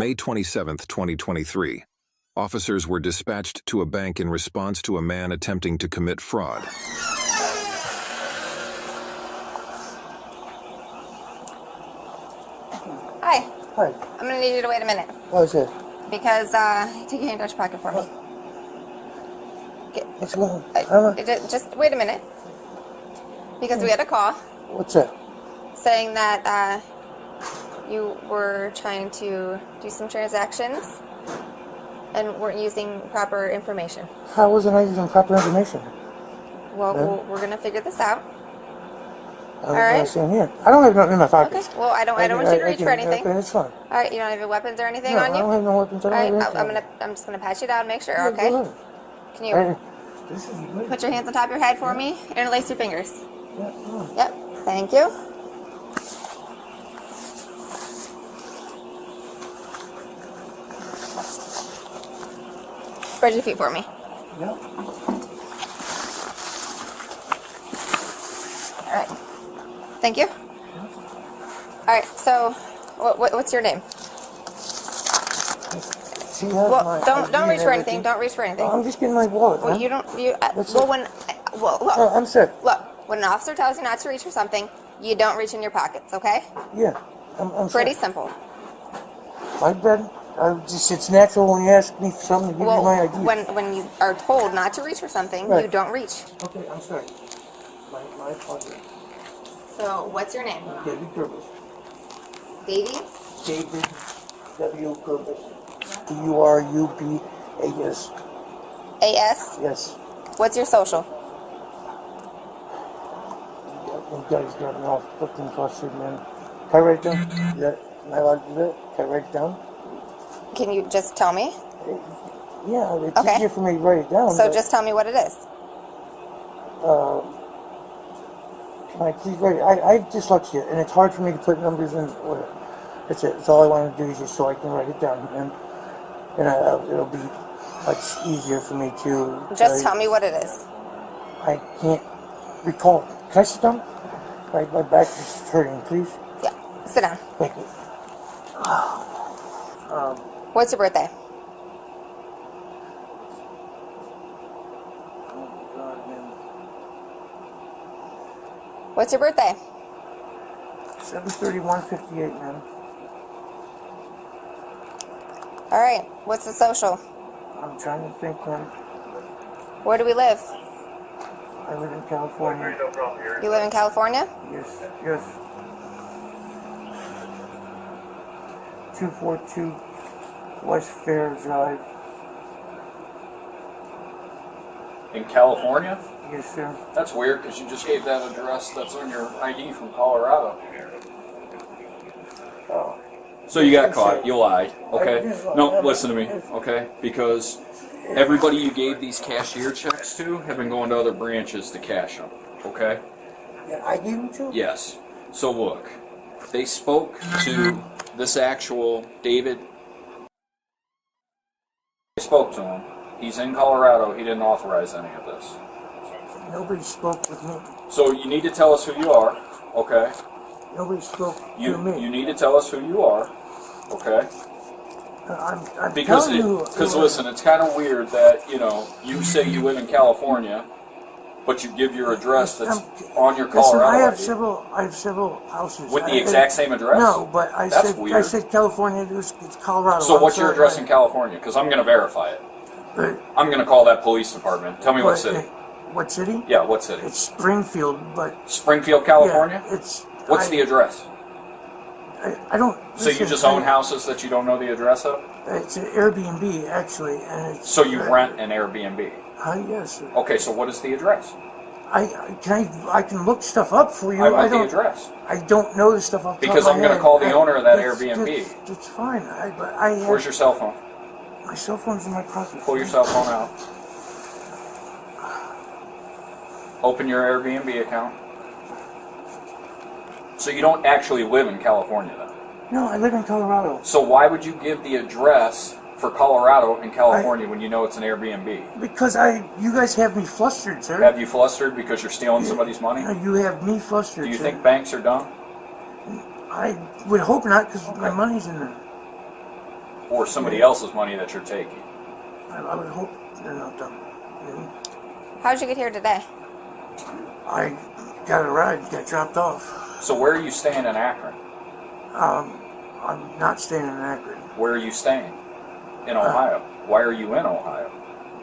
May 27, 2023. Officers were dispatched to a bank in response to a man attempting to commit fraud. Hi. Hi. I'm going to need you to wait a minute. What is it? Because, take your hand out your pocket for me. What's going on? Just wait a minute. Because we had a call. What's that? Saying that, you were trying to do some transactions and weren't using proper information. How wasn't I using proper information? Well, we're going to figure this out. All right. Here. I don't have nothing in my pockets. Okay. Well, I don't want you to reach for anything. Okay, that's fine. All right. You don't have any weapons or anything No, on you? I don't have no weapons. I don't have anything. I'm just gonna pat you down, make sure. Yeah, Okay. go ahead. Can you put your hands on top of your head for me? Interlace your fingers. Yeah, go on. Yep. Thank you. Spread your feet for me. Yeah. All right. Thank you. All right. So, what's your name? She has Well, don't ID reach for and anything. everything. Don't reach for anything. Well, I'm just getting my wallet. Well, man. you don't. You That's well, it. when well, look. Oh, I'm sick. Look, when an officer tells you not to reach for something, you don't reach in your pockets. Okay? Yeah. I'm Pretty sick. simple. My bad. It's natural when you ask me for something to give you my ID. When you are told not to reach for something, Right. you don't reach. Okay, I'm sorry. My apologies. So, what's your name? David Gerbis. Davey? David W. Gerbis. G-U-R-U-B-A-S. A.S.? Yes. What's your social? You guys got me all fucking frustrated, man. Can I write it down? Yeah. Am I allowed to do that? Can I write it down? Can you just tell me? Yeah, it's Okay. easier for me to write it down. So but, just tell me what it is. Can I please write it? I have dyslexia, and it's hard for me to put numbers in order. That's it. That's all I want to do is just so I can write it down. And it'll be much easier for me to... Just tell me what it is. I can't recall. Can I sit down? My back is hurting, please. Yeah, sit down. Thank you. What's your birthday? Oh, God, man. What's your birthday? 7/31/58, man. All right. What's the social? I'm trying to think, man. Where do we live? I live in California. You live in California? Yes, yes. 242 West Fair Drive. In California? Yes, sir. That's weird because you just gave that address that's on your ID from Colorado. Oh. So you got caught. You lied. Okay. No, listen to me. Okay. Because everybody you gave these cashier checks to have been going to other branches to cash them. Okay. Yeah, I gave him to? Yes. So look, they spoke to this actual David. They spoke to him. He's in Colorado. He didn't authorize any of this. Nobody spoke with me. So you need to tell us who you are. Okay. Nobody spoke You to me. you need to tell us who you are. Okay. I'm Because telling you. listen, it's kind of weird that you say you live in California, but you give your address that's on your Colorado Listen, ID. I have several houses. With the exact same address? No, but That's weird. I said California. It's Colorado. So I'm what's your sorry, address in California? Because I'm going to verify it. But, I'm going to call that police department. Tell me what city. What city? Yeah, what city? It's Springfield, but Springfield, California? yeah, it's. What's the address? I don't. So you just own houses that you don't know the address of? It's an Airbnb actually, and it's. So you rent an Airbnb? Yes. Sir. Okay, so what is the address? I can look stuff up for you. I want the address. I don't know the stuff off the top Because of I'm my going to head. call the owner of that Airbnb. That's fine. But I have, Where's your cell phone? My cell phone's in my pocket. Pull your cell phone out. Open your Airbnb account. So you don't actually live in California then? No, I live in Colorado. So why would you give the address for Colorado and California when you know it's an Airbnb? Because you guys have me flustered, sir. Have you flustered because you're stealing somebody's money? You have me flustered. Do you sir. think banks are dumb? I would hope not, because my money's in there. or somebody else's money that you're taking. I would hope they're not done. You know? How did you get here today? I got a ride, got dropped off. So where are you staying in Akron? I'm not staying in Akron. Where are you staying? In Ohio. Why are you in Ohio?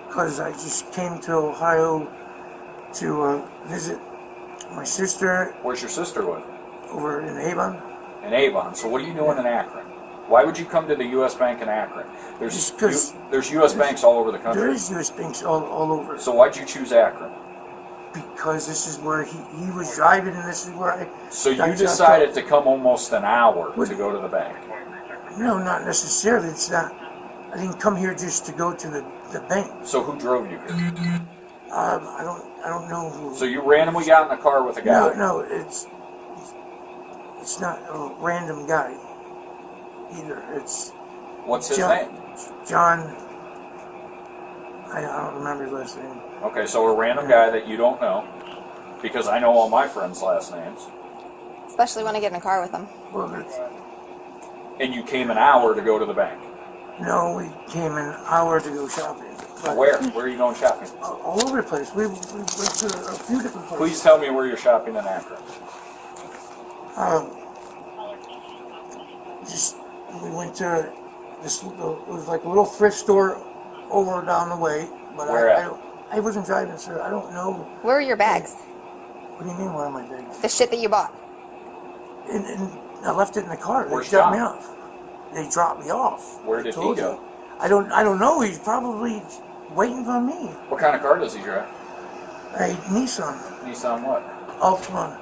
Because I just came to Ohio to visit my sister. Where's your sister with? Over in Avon. In Avon. So what are you doing in Akron? Why would you come to the U.S. Bank in Akron? There's U.S. banks all over the country. There is U.S. banks all over. So why'd you choose Akron? Because this is where he was driving, and this is where I... So you decided to come almost an hour to go to the bank? No, not necessarily. It's not... I didn't come here just to go to the bank. So who drove you here? I don't know who... So you randomly got in a car with a guy? No, it's not a random guy either. It's... What's his name? John... I don't remember his last name. Okay, so a random guy that you don't know, because I know all my friends' last names. Especially when I get in a car with them. Well, and you came an hour to go to the bank? No, we came an hour to go shopping. Where? Where are you going shopping? All over the place. We went to a few different places. Please tell me where you're shopping in Akron. We went to this. It was like a little thrift store over down the way. But I wasn't driving, sir. I don't know. Where are your bags? What do you mean, where are my bags? The shit that you bought. And I left it in the car. Where's They dropped me John? off. They dropped me off. Where did he go? I don't know. He's probably waiting for me. What kind of car does he drive? A Nissan. Nissan what? Altima.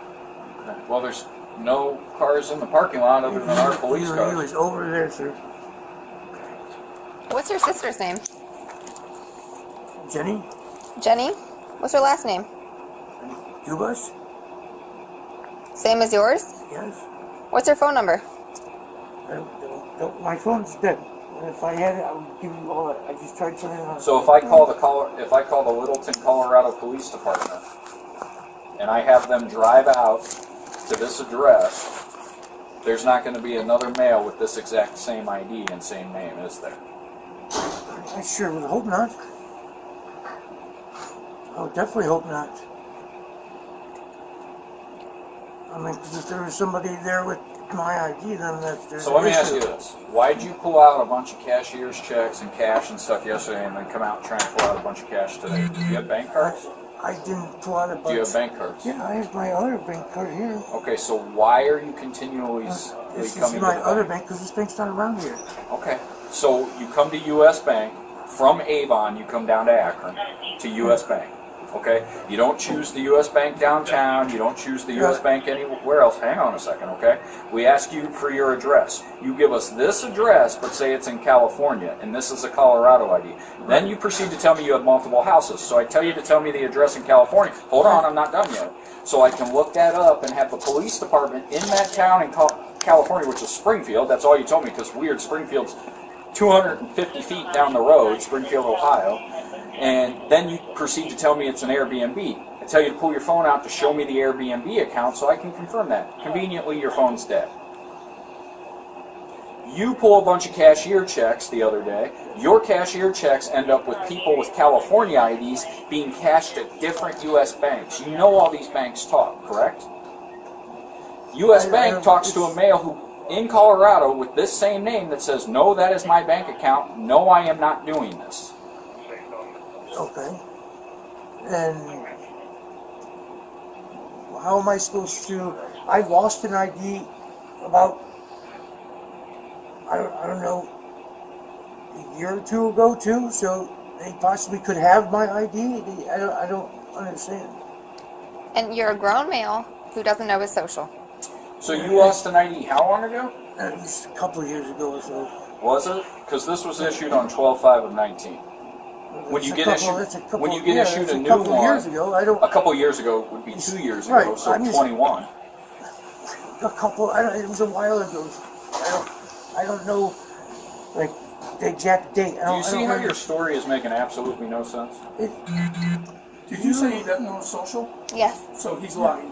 Okay. Well, there's no cars in the parking lot other than our police He cars. was over there, sir. What's your sister's name? Jenny? Jenny? What's her last name? Ubus? Same as yours? Yes. What's her phone number? My phone's dead. If I had it, I would give you all that. I just tried turning it on. So if I call the Littleton, Colorado Police Department, and I have them drive out to this address, there's not going to be another male with this exact same ID and same name, is there? I sure would hope not. I would definitely hope not. I mean, 'cause if there was somebody there with my ID, then there's So let me ask you this. Why did you pull out a bunch of cashier's checks and cash and stuff yesterday and then come out and try and pull out a bunch of cash today? Do you have bank cards? I didn't pull out a bunch. Do you have bank cards? Yeah, I have my other bank card here. Okay, so why are you continually This coming is to my the other bank? bank because this bank's not around here. Okay, so you come to U.S. Bank. From Avon, you come down to Akron to U.S. Bank. Okay, you don't choose the U.S. Bank downtown. You don't choose the U.S. Bank anywhere else. Hang on a second, okay? We ask you for your address. You give us this address, but say it's in California, and this is a Colorado ID. Then you proceed to tell me you have multiple houses. So I tell you to tell me the address in California. Hold on, I'm not done yet. So I can look that up and have the police department in that town in California, which is Springfield. That's all you told me, because weird, Springfield's 250 feet down the road, Springfield, Ohio. And then you proceed to tell me it's an Airbnb. I tell you to pull your phone out to show me the Airbnb account so I can confirm that. Conveniently, your phone's dead. You pull a bunch of cashier checks the other day. Your cashier checks end up with people with California IDs being cashed at different U.S. banks. You know all these banks talk, correct? U.S. Bank talks to a male who in Colorado with this same name that says, no, that is my bank account. No, I am not doing this. Okay. And how am I supposed to... I lost an ID about, I don't know, a year or two ago too, so they possibly could have my ID. I don't understand. And you're a grown male who doesn't know his social. So you lost an ID how long ago? It was a couple of years ago or so. Was it? Because this was issued on 12/5 of 19. When you get issued a new one, years ago, a couple years ago would be 2 years ago, right, so 21. It was a while ago. I don't know, like, the exact date. Do you see how your story is making absolutely no sense? Did you say he doesn't know his social? Yes. So he's lying.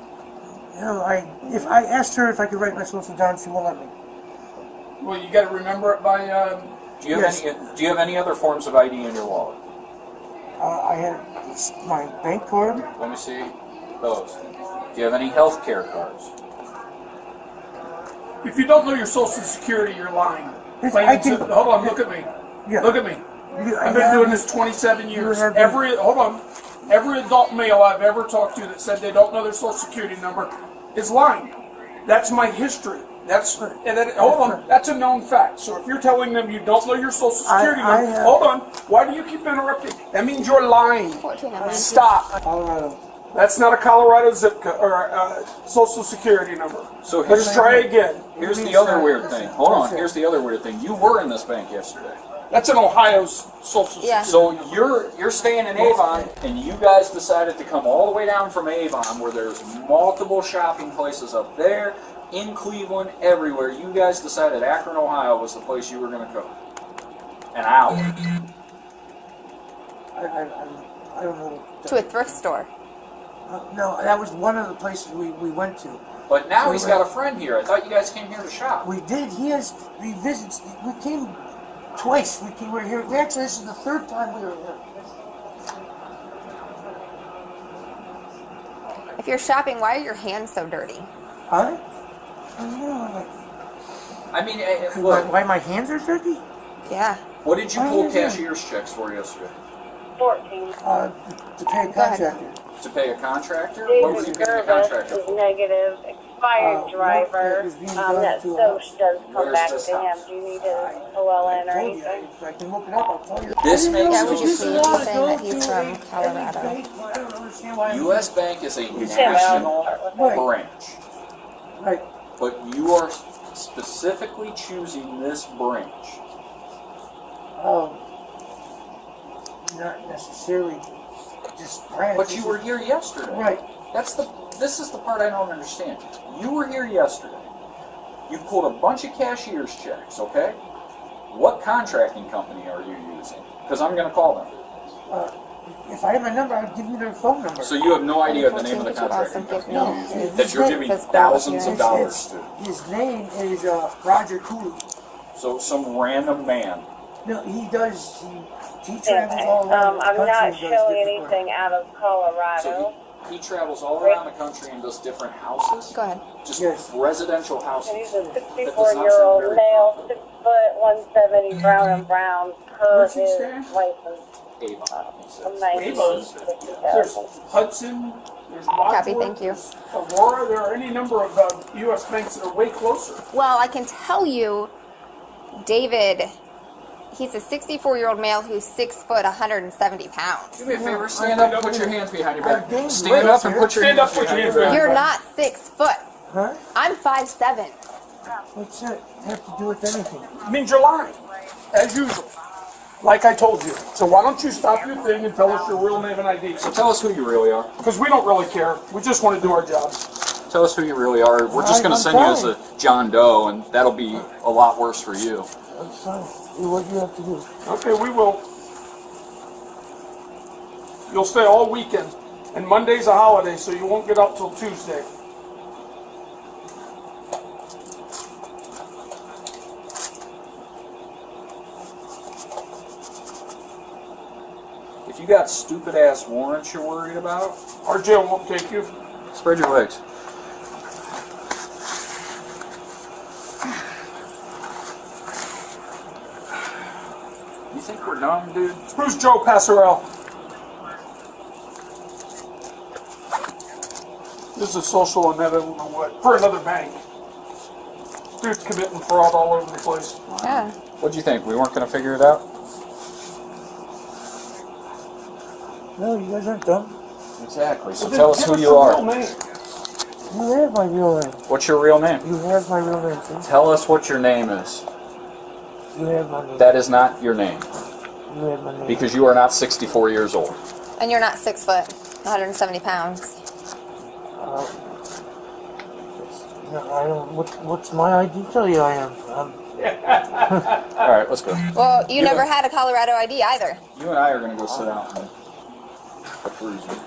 You know, if I asked her if I could write my social down, she won't let me. Well, you got to remember it by Do you have any other forms of ID in your wallet? I had my bank card. Let me see those. Do you have any health care cards? If you don't know your social security, you're lying. Hold on, look at me. Yeah. Look at me. I've been doing this 27 years. Every adult male I've ever talked to that said they don't know their social security number is lying. That's my history. That's a known fact. So if you're telling them you don't know your social security number, hold on. Why do you keep interrupting? That means you're lying. Stop. Colorado. That's not a Colorado zip code or social security number. So let's try again. Here's the other weird thing. Hold on. Here's the other weird thing. You were in this bank yesterday. That's in Ohio's social security. So you're staying in Avon, and you guys decided to come all the way down from Avon, where there's multiple shopping places up there, in Cleveland, everywhere. You guys decided Akron, Ohio was the place you were going to go. An hour. I don't know. To a thrift store. No, that was one of the places we went to. But now he's got a friend here. I thought you guys came here to shop. We did. He visits. We came twice. We were here. Actually, this is the third time we were here. If you're shopping, why are your hands so dirty? Huh? I don't know. I mean, look. Why my hands are dirty? Yeah. What did you pull cashier's checks for yesterday? 14. To pay a contractor. To pay a contractor? What was you paying a contractor is for? negative. Expired driver. That SOCH does come back to him. Do you need a OLN or anything? I can look it up. I'll tell you. This makes Yeah, would you no please be sense. saying that he's from Colorado? I don't understand why. U.S. Bank is a national branch. Right. But you are specifically choosing this branch. Not necessarily just branch. But you were here yesterday. Right. This is the part I don't understand. You were here yesterday. You pulled a bunch of cashier's checks, okay? What contracting company are you using? Because I'm going to call them. If I had my number, I'd give you their phone number. So you have no idea the name of the contracting company you're using that you're giving thousands of dollars to. His name is Roger Cooley. So some random man. No, he does. He travels all around the I'm country not and does showing different anything out of Colorado. So he travels all around the country and does different houses? Go ahead. Just Yes. residential houses. And he's a That does not sound 64-year-old very male, common. 6 foot, 170, brown and brown, per Where's he his staying? license. Avon, he says. From 1960,000. There's Hudson. There's Wadsworth. Copy, thank you. There's Aurora. There are any number of U.S. banks that are way closer. Well, I can tell you, David, he's a 64-year-old male who's 6 foot, 170 pounds. Do me a favor, stand up and put your hands behind your back. gained Stand weight, up and put your Stand hands up, put your behind hands your back. behind You're not 6 foot. Huh? I'm 5'7". What's that have to do with anything? It means you're lying, as usual. Like I told you. So why don't you stop your thing and tell us your real name and ID? So tell us who you really are. Because we don't really care. We just want to do our job. Tell us who you really are. We're just going to send you as a John Doe, and that'll be a lot worse for you. That's fine. What do you have to do? Okay, we will. You'll stay all weekend. And Monday's a holiday, so you won't get out till Tuesday. If you got stupid ass warrants you're worried about, Our jail won't take you. spread your legs. You think we're dumb, dude? Who's Joe Passerelle? This is a social on that, I don't know what, for another bank. This dude's committing fraud all over the place. Yeah. What'd you think? We weren't going to figure it out? No, you guys aren't dumb. Exactly. So Well, tell then us give who you your are. real name. You have my real name. What's your real name? You have my real name, too. Tell us what your name is. You have my name. That is not your name, You have my name. because you are not 64 years old. And you're not 6 foot, 170 pounds. No, I don't. What's my ID? Tell you I am. All right, let's go. Well, you never had a Colorado ID either. You and I are going to go sit down and peruse it.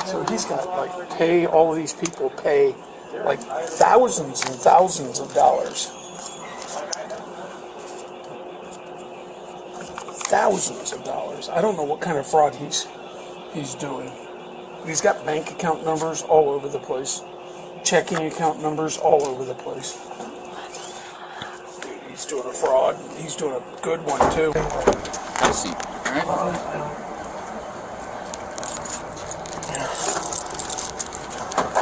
So he's got pay all of these people pay thousands and thousands of dollars. thousands of dollars. I don't know what kind of fraud he's doing. He's got bank account numbers all over the place, checking account numbers all over the place. Dude, he's doing a fraud. He's doing a good one too. Have a seat. All right.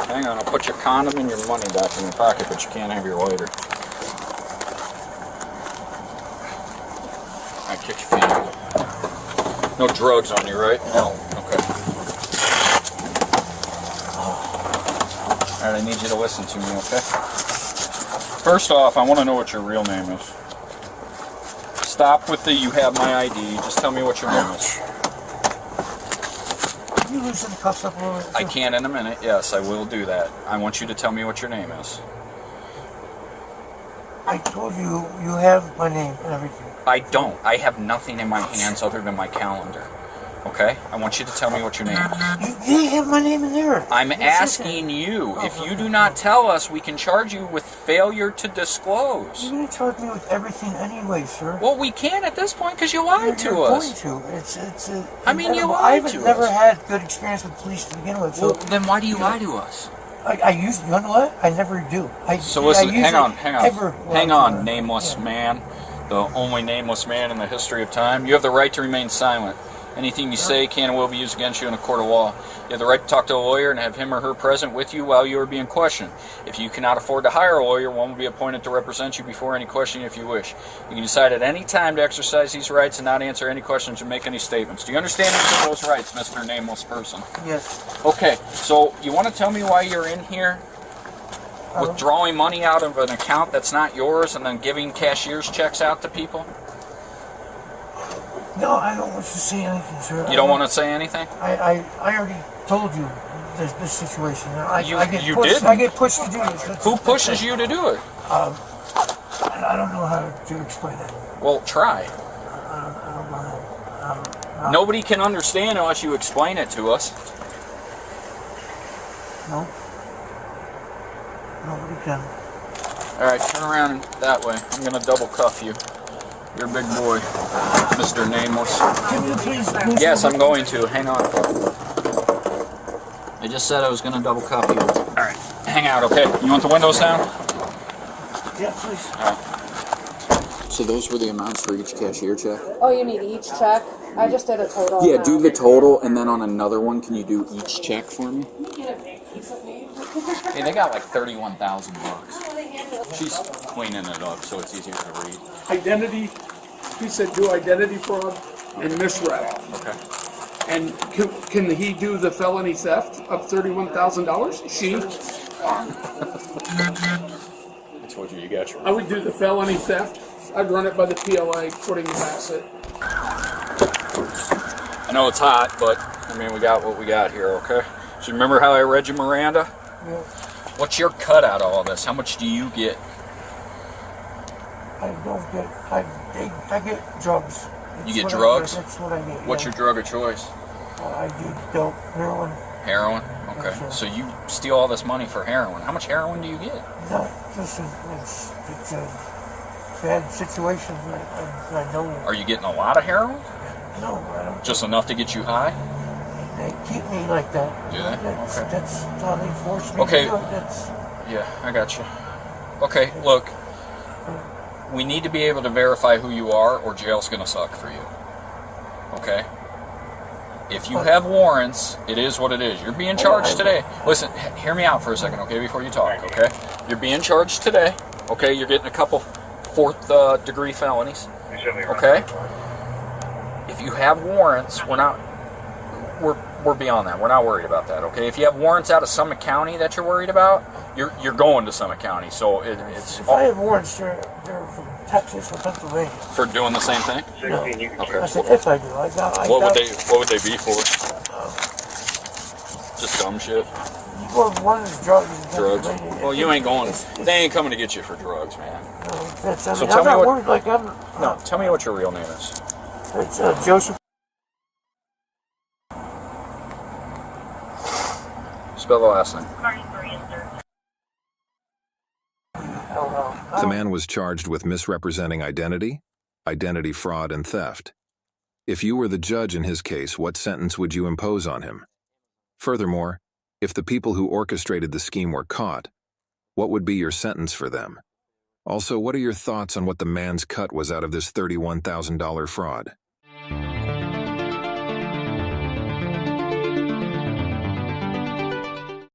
Hang on, I'll put your condom and your money back in your pocket, but you can't have your lighter. I kick your feet. No drugs on you, right? No. Okay. All right, I need you to listen to me, okay? First off, I want to know what your real name is. Stop with the "you have my ID." Just tell me what your name is. You loosen the cuffs up a little bit. I can in a minute. Yes, I will do that. I want you to tell me what your name is. I told you, you have my name and everything. I don't. I have nothing in my hands other than my calendar. Okay? I want you to tell me what your name is. You have my name in there. I'm asking you. If you do not tell us, we can charge you with failure to disclose. You're going to charge me with everything anyway, sir. Well, we can at this point because you lied to You're us. going to. It's I mean, you lied to us. I've never had good experience with police to begin with. So Well, then why do you lie to us? I usually, you know what? I never do. So listen, hang on, Yeah. nameless man. The only nameless man in the history of time. You have the right to remain silent. Anything you say can and will be used against you in a court of law. You have the right to talk to a lawyer and have him or her present with you while you are being questioned. If you cannot afford to hire a lawyer, one will be appointed to represent you before any questioning if you wish. You can decide at any time to exercise these rights and not answer any questions or make any statements. Do you understand each of those rights, Mr. Nameless Person? Yes. Okay, so you want to tell me why you're in here? Withdrawing money out of an account that's not yours and then giving cashier's checks out to people? No, I don't want to say anything, sir. You don't want to say anything? I already told you this situation. You pushed, didn't. I get pushed to do this. Who pushes you to do it? I don't know how to explain it. Well, try. I don't know. Nobody can understand unless you explain it to us. No. Nobody can. All right, turn around that way. I'm going to double cuff you. You're a big boy, Mr. Nameless. Can you please? Yes, I'm going to. Hang on. I just said I was going to double cuff you. All right, hang out, okay? You want the windows down? Yeah, please. All right. So those were the amounts for each cashier check? Oh, you need each check? I just did a total. Yeah, do the total, and then on another one, can you do each check for me? Hey, they got like 31,000 bucks. She's cleaning it up so it's easier to read. Identity, he said do identity fraud and misrep. Okay. And can he do the felony theft of $31,000? She? I told you, you got your... I would do the felony theft. I'd run it by the PLA, Footing and Bassett. I know it's hot, but, I mean, we got what we got here, okay? So remember how I read you Miranda? Yeah. What's your cut out of all this? How much do you get? I don't get. I get drugs. You get drugs? That's what I get. What's your drug of choice? I do dope, heroin. Heroin? Okay. That's right. So you steal all this money for heroin. How much heroin do you get? No, listen, it's a bad situation. I know. Are you getting a lot of heroin? No, I don't. Just enough to get you high? They keep me like that. Do they? Okay. That's how they force me Okay. to do it. That's, Yeah, I got you. Okay, look. We need to be able to verify who you are or jail's going to suck for you. Okay? If you have warrants, it is what it is. You're being charged today. Listen, hear me out for a second, okay, before you talk, okay? You're being charged today, okay? You're getting a couple fourth-degree felonies, okay? If you have warrants, we're beyond that. We're not worried about that, okay? If you have warrants out of Summit County that you're worried about, you're going to Summit County, so it's... if I have warrants, they're from Texas or Pennsylvania. For doing the same thing? No. Okay. I said if I do. What would they be for? Just dumb shit? Well, one is drugs. And Drugs? Pennsylvania. Well, you ain't going... They ain't coming to get you for drugs, man. No, that's, I So mean, tell I'm me not what- worried like I'm... No, tell me what your real name is. It's Joseph. Spell the last name. The man was charged with misrepresenting identity, identity fraud, and theft. If you were the judge in his case, what sentence would you impose on him? Furthermore, if the people who orchestrated the scheme were caught, what would be your sentence for them? Also, what are your thoughts on what the man's cut was out of this $31,000 fraud?